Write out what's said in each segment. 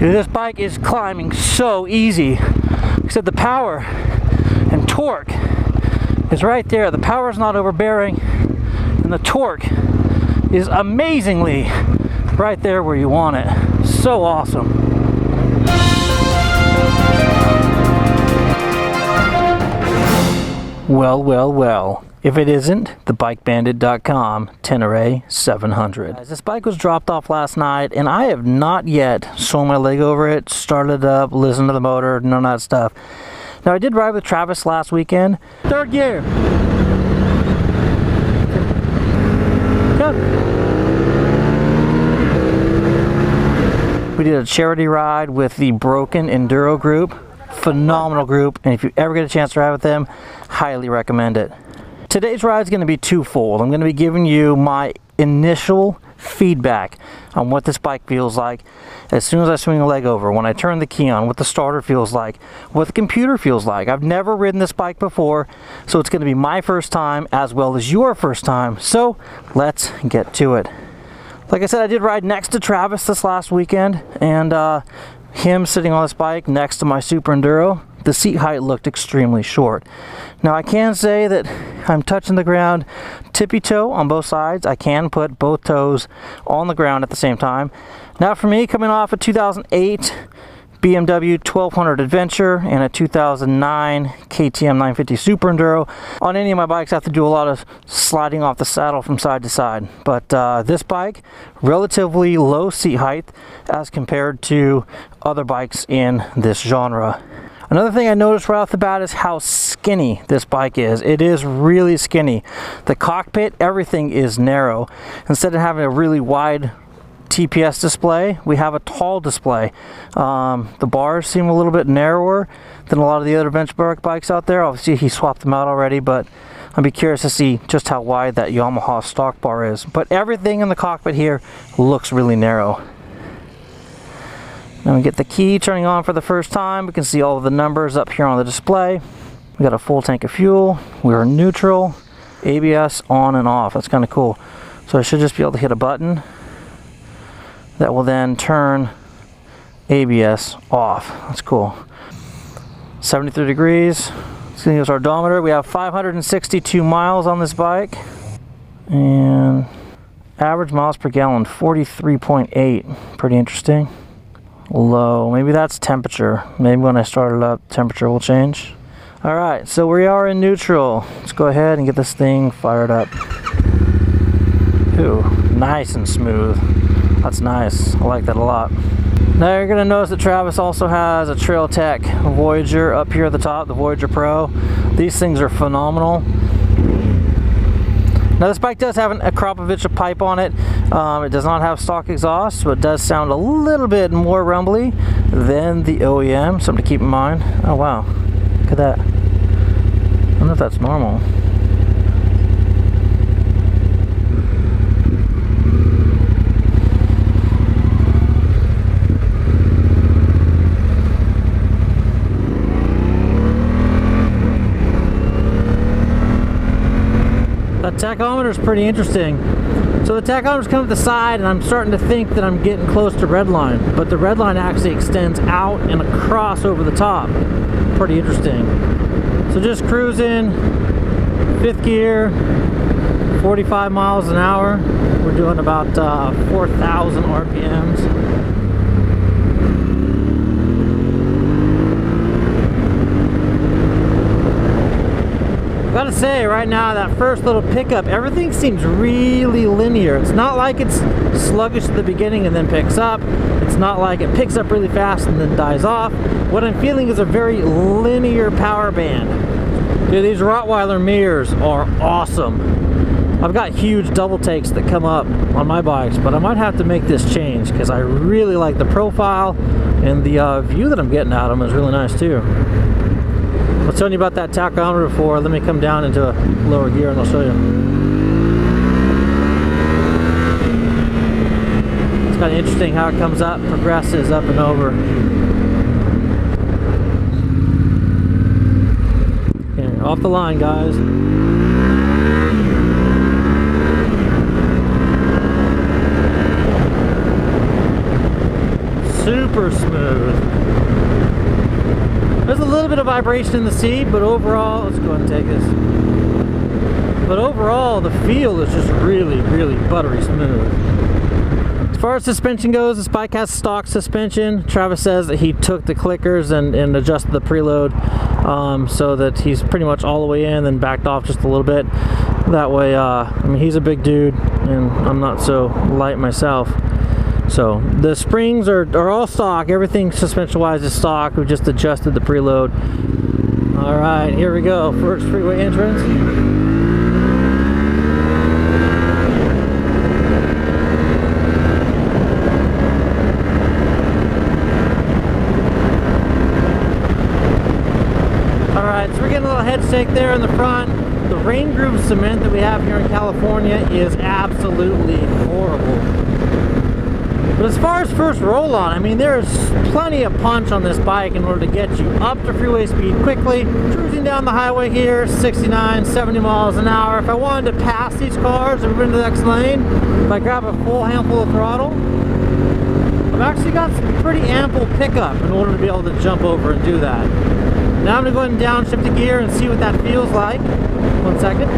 Dude, this bike is climbing so easy. Except the power and torque is right there. The power is not overbearing, and the torque is amazingly right there where you want it. So awesome. Well, well, well. If it isn't, the BikeBandit.com Tenere 700. Guys, this bike was dropped off last night, and I have not yet swung my leg over it, started it up, listened to the motor, none of that stuff. Now, I did ride with Travis last weekend. Third gear. Go. We did a charity ride with the Broken Enduro group. Phenomenal group, and if you ever get a chance to ride with them, highly recommend it. Today's ride is going to be twofold. I'm going to be giving you my initial feedback on what this bike feels like as soon as I swing a leg over, when I turn the key on, what the starter feels like, what the computer feels like. I've never ridden this bike before, so it's going to be my first time as well as your first time. So let's get to it. Like I said, I did ride next to Travis this last weekend, and him sitting on this bike next to my Super Enduro, the seat height looked extremely short. Now I can say that I'm touching the ground tippy-toe on both sides. I can put both toes on the ground at the same time. Now for me, coming off a 2008 BMW 1200 Adventure and a 2009 KTM 950 Super Enduro, on any of my bikes I have to do a lot of sliding off the saddle from side to side. But this bike, relatively low seat height as compared to other bikes in this genre. Another thing I noticed right off the bat is how skinny this bike is. It is really skinny. The cockpit, everything is narrow. Instead of having a really wide TPS display, we have a tall display. The bars seem a little bit narrower than a lot of the other benchmark bikes out there. Obviously he swapped them out already, but I'd be curious to see just how wide that Yamaha stock bar is. But everything in the cockpit here looks really narrow. Now we get the key turning on for the first time. We can see all of the numbers up here on the display. We got a full tank of fuel. We're neutral. ABS on and off. That's kind of cool. So I should just be able to hit a button that will then turn ABS off. That's cool. 73 degrees. Here's our odometer. We have 562 miles on this bike. And average miles per gallon, 43.8. Pretty interesting. Low. Maybe that's temperature. Maybe when I start it up, temperature will change. Alright, so we are in neutral. Let's go ahead and get this thing fired up. Ooh, nice and smooth. That's nice. I like that a lot. Now you're going to notice that Travis also has a Trail Tech Voyager up here at the top, the Voyager Pro. These things are phenomenal. Now this bike does have a Krapovica pipe on it. It does not have stock exhaust, so it does sound a little bit more rumbly than the OEM, something to keep in mind. Oh wow, look at that. I don't know if that's normal. That tachometer is pretty interesting. So the tachometer's coming to the side, and I'm starting to think that I'm getting close to redline, but the redline actually extends out and across over the top. Pretty interesting. So just cruising, 5th gear, 45 miles an hour. We're doing about 4,000 RPMs. Gotta say, right now, that first little pickup, everything seems really linear. It's not like it's sluggish at the beginning and then picks up. It's not like it picks up really fast and then dies off. What I'm feeling is a very linear power band. Dude, these Rottweiler mirrors are awesome. I've got huge double takes that come up on my bikes, but I might have to make this change because I really like the profile, and the view that I'm getting out of them is really nice too. I was telling you about that tachometer before. Let me come down into a lower gear and I'll show you. It's kind of interesting how it comes up, progresses up and over. Okay, off the line, guys. super smooth. There's a little bit of vibration in the seat, but overall, let's go ahead and take this. But overall, the feel is just really, really buttery smooth. As far as suspension goes, this bike has stock suspension. Travis says that he took the clickers and adjusted the preload so that he's pretty much all the way in, then backed off just a little bit. That way, I mean, he's a big dude, and I'm not so light myself. So the springs are all stock. Everything suspension-wise is stock. We just adjusted the preload. All right, here we go. First freeway entrance. So we're getting a little head shake there in the front. The rain groove cement that we have here in California is absolutely horrible. But as far as first roll on, I mean, there's plenty of punch on this bike in order to get you up to freeway speed quickly. Cruising down the highway here, 69, 70 miles an hour. If I wanted to pass these cars and move into the next lane, if I grab a full handful of throttle, I've actually got some pretty ample pickup in order to be able to jump over and do that. Now I'm going to go ahead and downshift the gear and see what that feels like. 1 second.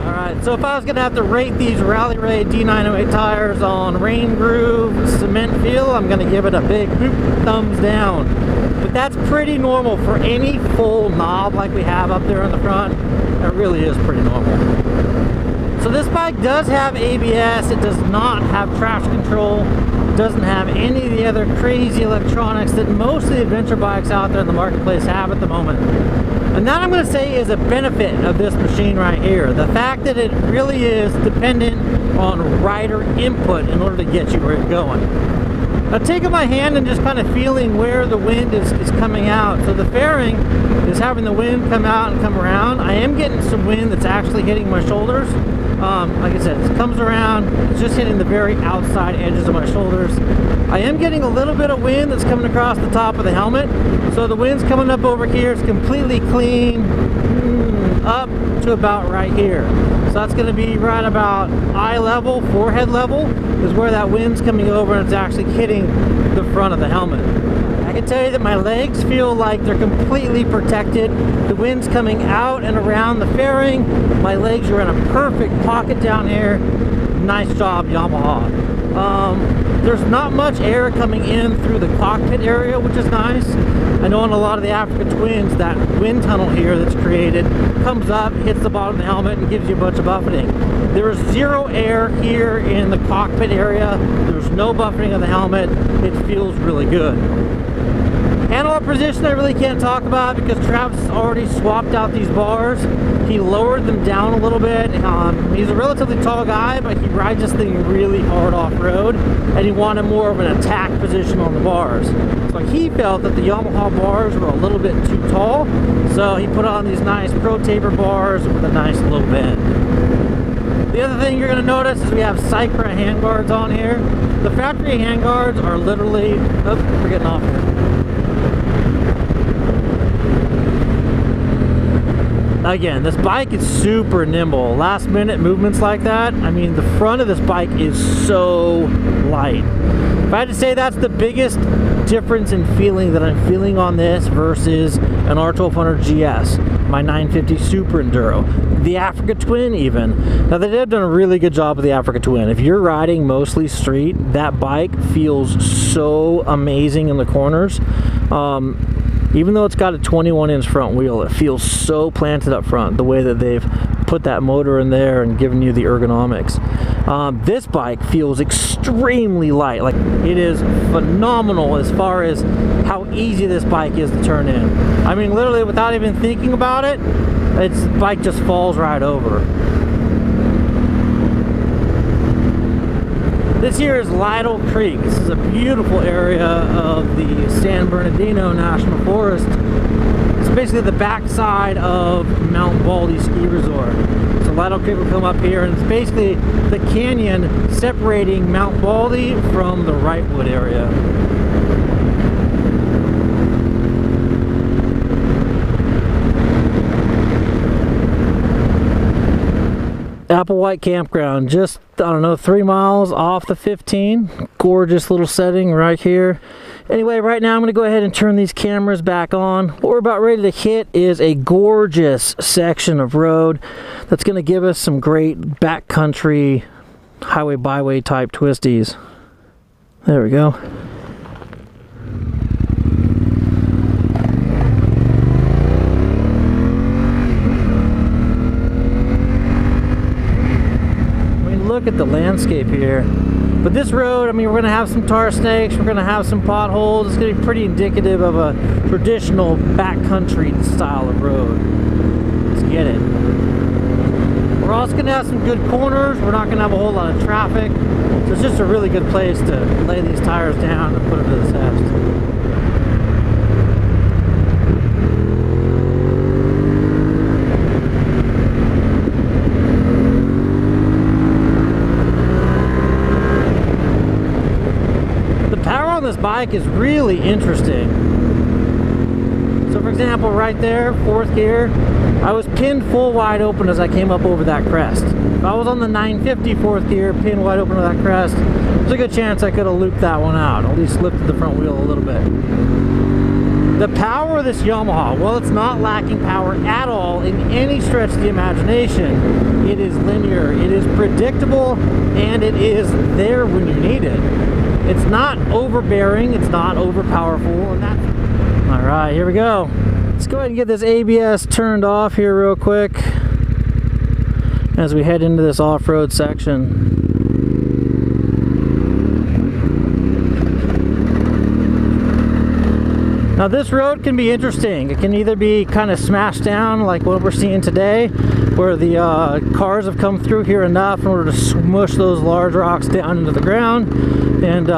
Alright, so if I was going to have to rate these Rally Ray D908 tires on rain groove, cement feel, I'm going to give it a big thumbs down. But that's pretty normal for any full knob like we have up there in the front. That really is pretty normal. So this bike does have ABS. It does not have traction control. Doesn't have any of the other crazy electronics that most of the adventure bikes out there in the marketplace have at the moment. And that, I'm going to say, is a benefit of this machine right here. The fact that it really is dependent on rider input in order to get you where you're going. Now, taking my hand and just kind of feeling where the wind is coming out. So the fairing is having the wind come out and come around. I am getting some wind that's actually hitting my shoulders. Like I said, it comes around, it's just hitting the very outside edges of my shoulders. I am getting a little bit of wind that's coming across the top of the helmet. So the wind's coming up over here. It's completely clean, up to about right here. So that's going to be right about eye level, forehead level, is where that wind's coming over and it's actually hitting the front of the helmet. I can tell you that my legs feel like they're completely protected. The wind's coming out and around the fairing. My legs are in a perfect pocket down here. Nice job, Yamaha. There's not much air coming in through the cockpit area, which is nice. I know on a lot of the Africa Twins, that wind tunnel here that's created comes up, hits the bottom of the helmet, and gives you a bunch of buffeting. There is zero air here in the cockpit area. There's no buffeting of the helmet. It feels really good. Handlebar position I really can't talk about because Travis has already swapped out these bars. He lowered them down a little bit. He's a relatively tall guy, but he rides this thing really hard off-road, and he wanted more of an attack position on the bars. So he felt that the Yamaha bars were a little bit too tall, so he put on these nice Pro Taper bars with a nice low bend. The other thing you're going to notice is we have Cycra handguards on here. The factory handguards are literally... Oh, we're getting off here. Again, this bike is super nimble. Last minute movements like that, I mean, the front of this bike is so light. If I had to say that's the biggest difference in feeling that I'm feeling on this versus an R1200 GS, my 950 Super Enduro, the Africa Twin even. Now they have done a really good job with the Africa Twin. If you're riding mostly street, that bike feels so amazing in the corners. Even though it's got a 21-inch front wheel, it feels so planted up front, the way that they've put that motor in there and given you the ergonomics. This bike feels extremely light. Like, it is phenomenal as far as how easy this bike is to turn in. I mean, literally, without even thinking about it, the bike just falls right over. This here is Lytle Creek. This is a beautiful area of the San Bernardino National Forest. It's basically the backside of Mount Baldy Ski Resort. So Lytle Creek will come up here, and it's basically the canyon separating Mount Baldy from the Wrightwood area. Applewhite Campground, just, I don't know, 3 miles off the 15. Gorgeous little setting right here. Anyway, right now I'm going to go ahead and turn these cameras back on. What we're about ready to hit is a gorgeous section of road that's going to give us some great backcountry, highway byway type twisties. There we go. Look at the landscape here. But this road, I mean, we're going to have some tar snakes, we're going to have some potholes. It's going to be pretty indicative of a traditional backcountry style of road. Let's get it. We're also going to have some good corners. We're not going to have a whole lot of traffic. So it's just a really good place to lay these tires down and put them to the test. This bike is really interesting. So for example, right there, 4th gear, I was pinned full wide open as I came up over that crest. If I was on the 950 4th gear, pinned wide open to that crest, there's a good chance I could have looped that one out, at least lifted the front wheel a little bit. The power of this Yamaha, well, it's not lacking power at all in any stretch of the imagination. It is linear, it is predictable, and it is there when you need it. It's not overbearing, it's not overpowerful, and that's... Alright, here we go. Let's go ahead and get this ABS turned off here real quick as we head into this off-road section. Now this road can be interesting. It can either be kind of smashed down like what we're seeing today, where the cars have come through here enough in order to smush those large rocks down into the ground and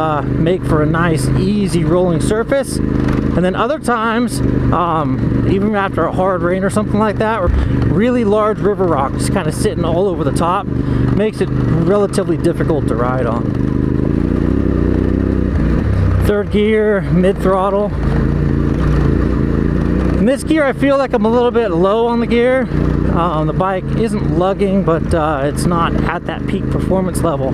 make for a nice easy rolling surface. And then other times, even after a hard rain or something like that, really large river rocks kind of sitting all over the top makes it relatively difficult to ride on. 3rd gear, mid throttle. In this gear, I feel like I'm a little bit low on the gear. The bike isn't lugging, but it's not at that peak performance level.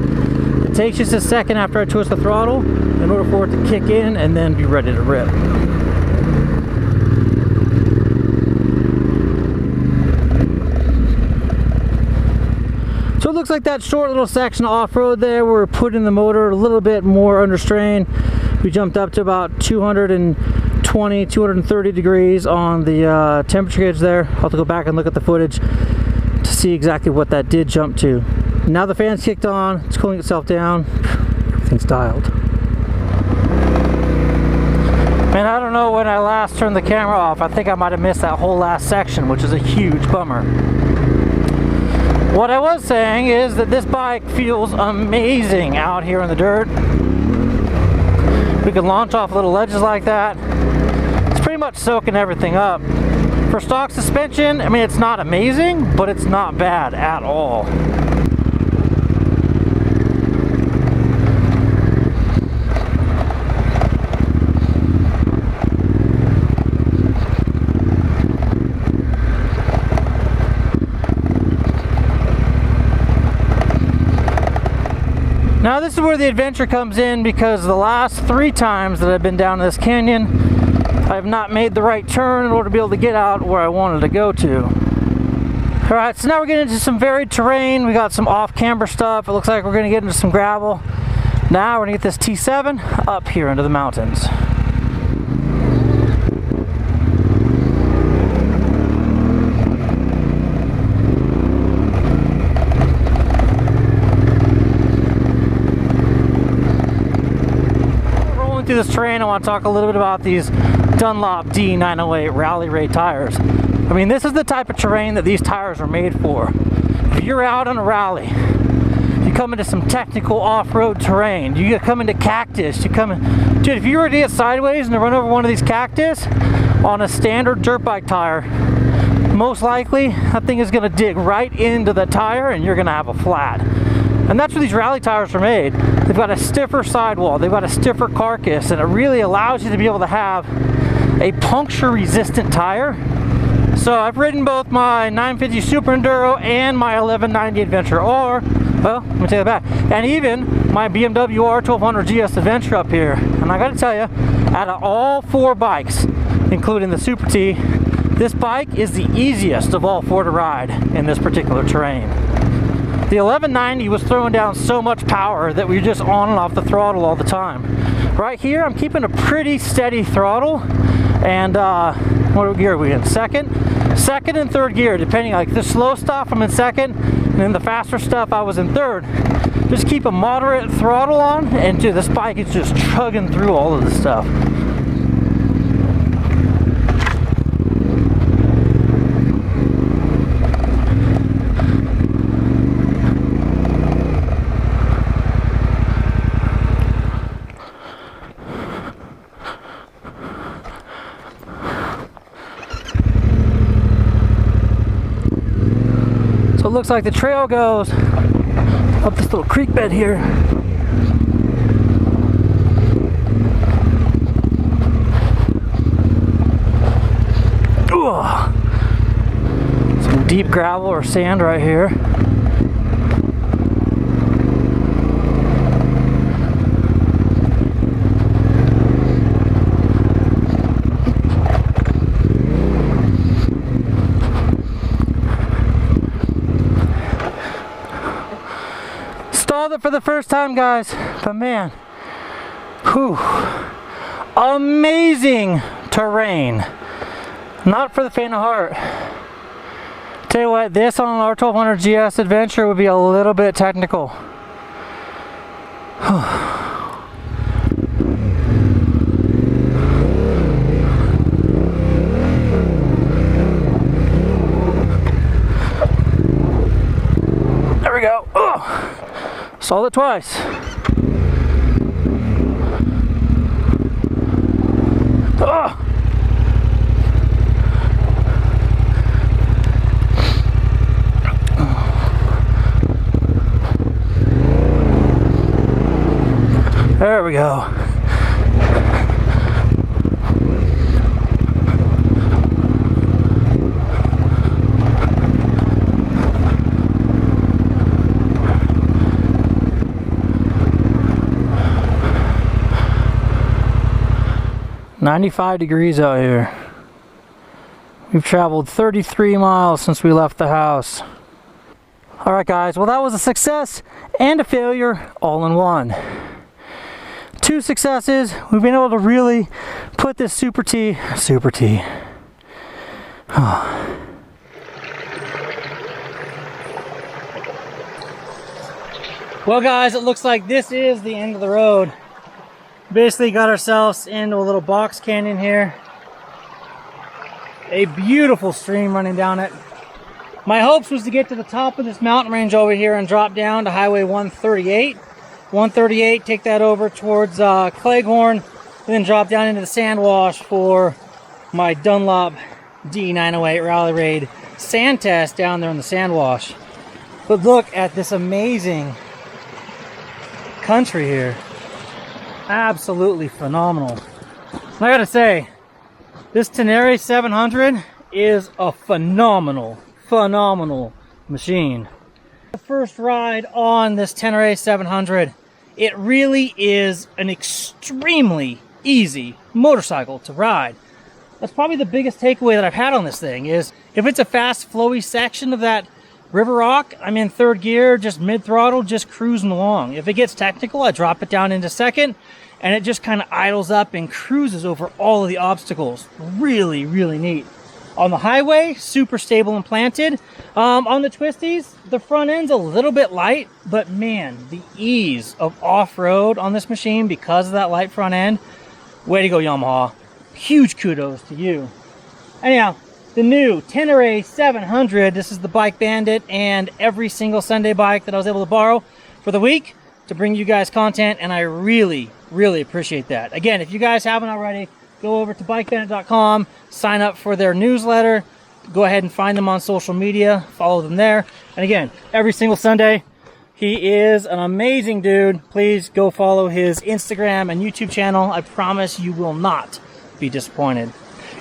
It takes just a second after I twist the throttle in order for it to kick in and then be ready to rip. So it looks like that short little section of off-road there, we're putting the motor a little bit more under strain. We jumped up to about 220, 230 degrees on the temperature gauge there. I'll have to go back and look at the footage to see exactly what that did jump to. Now the fan's kicked on, it's cooling itself down, everything's dialed. Man, I don't know when I last turned the camera off. I think I might have missed that whole last section, which is a huge bummer. What I was saying is that this bike feels amazing out here in the dirt. We can launch off little ledges like that. It's pretty much soaking everything up. For stock suspension, I mean, it's not amazing, but it's not bad at all. Now this is where the adventure comes in, because the last 3 times that I've been down this canyon, I have not made the right turn in order to be able to get out where I wanted to go to. Alright, so now we're getting into some varied terrain. We got some off-camber stuff. It looks like we're going to get into some gravel. Now we're going to get this T7 up here into the mountains. Through this terrain, I want to talk a little bit about these Dunlop D908 Rally Raid tires. I mean, this is the type of terrain that these tires are made for. If you're out on a rally, you come into some technical off-road terrain, you come into cactus, you come in, dude, if you were to get sideways and to run over one of these cactus on a standard dirt bike tire, most likely that thing is going to dig right into the tire and you're going to have a flat. And that's where these rally tires are made. They've got a stiffer sidewall, they've got a stiffer carcass, and it really allows you to be able to have a puncture resistant tire So I've ridden both my 950 Super Enduro and my 1190 Adventure R. Well, let me take that back. And even my BMW R1200 GS Adventure up here. And I gotta tell you, out of all 4 bikes, including the Super T, this bike is the easiest of all 4 to ride in this particular terrain. The 1190 was throwing down so much power that we were just on and off the throttle all the time. Right here, I'm keeping a pretty steady throttle. And what gear are we in? Second and third gear, depending. Like the slow stuff, I'm in second, and then the faster stuff, I was in third. Just keep a moderate throttle on, and dude, this bike is just chugging through all of this stuff. So it looks like the trail goes up this little creek bed here. Ooh. Some deep gravel or sand right here. Stalled it for the first time, guys, but man, whew, amazing terrain. Not for the faint of heart. Tell you what, this on an R1200 GS Adventure would be a little bit technical. There we go. Stalled it twice. Oh. There we go. "95 degrees out here. We've traveled 33 miles since we left the house." All right, guys. Well, that was a success and a failure all in one. 2 successes. We've been able to really put this Super T. Oh. Well, guys, it looks like this is the end of the road. Basically got ourselves into a little box canyon here. A beautiful stream running down it. My hopes was to get to the top of this mountain range over here and drop down to Highway 138. 138, take that over towards Cleghorn, and then drop down into the sand wash for my Dunlop D908 Rally Raid sand test down there in the sand wash. But look at this amazing country here. Absolutely phenomenal. And I gotta say, this Tenere 700 is a phenomenal machine. The first ride on this Tenere 700, it really is an extremely easy motorcycle to ride. That's probably the biggest takeaway that I've had on this thing is if it's a fast flowy section of that river rock, I'm in third gear, just mid-throttle, just cruising along. If it gets technical, I drop it down into second, and it just kind of idles up and cruises over all of the obstacles. Really, really neat. On the highway, super stable and planted. On the twisties, the front end's a little bit light, but man, the ease of off-road on this machine because of that light front end, way to go, Yamaha. Huge kudos to you. Anyhow, the new Tenere 700, this is the Bike Bandit and every single Sunday bike that I was able to borrow for the week to bring you guys content, and I really, really appreciate that. Again, if you guys haven't already, go over to bikebandit.com, sign up for their newsletter, go ahead and find them on social media, follow them there. And again, every single Sunday, he is an amazing dude. Please go follow his Instagram and YouTube channel. I promise you will not be disappointed.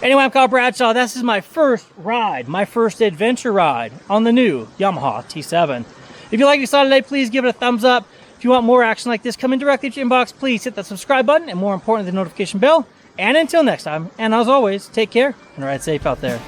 Anyway, I'm Kyle Bradshaw. This is my first ride, my first adventure ride on the new Yamaha T7. If you like what you saw today, please give it a thumbs up. If you want more action like this coming directly to your inbox, please hit that subscribe button and more importantly, the notification bell. And until next time, and as always, take care and ride safe out there.